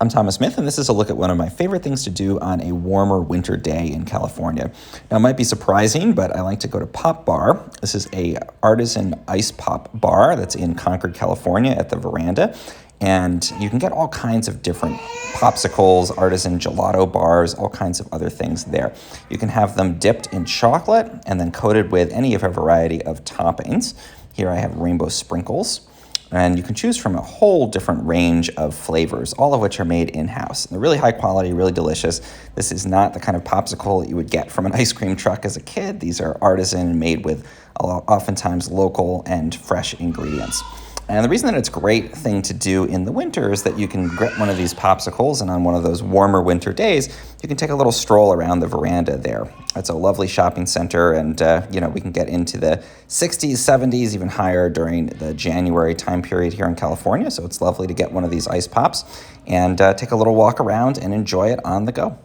I'm Thomas Smith, and this is a look at one of my favorite things to do on a warmer winter day in California. Now, it might be surprising, but I like to go to Popbar. This is a artisan ice pop bar that's in Concord, California at the Veranda. And you can get all kinds of different popsicles, artisan gelato bars, all kinds of other things there. You can have them dipped in chocolate and then coated with any of a variety of toppings. Here I have rainbow sprinkles. And you can choose from a whole different range of flavors, all of which are made in-house. They're really high quality, really delicious. This is not the kind of popsicle that you would get from an ice cream truck as a kid. These are artisan and made with oftentimes local and fresh ingredients. And the reason that it's a great thing to do in the winter is that you can get one of these popsicles, and on one of those warmer winter days, you can take a little stroll around the Veranda there. It's a lovely shopping center, and we can get into the 60s, 70s, even higher during the January time period here in California. So it's lovely to get one of these ice pops and take a little walk around and enjoy it on the go.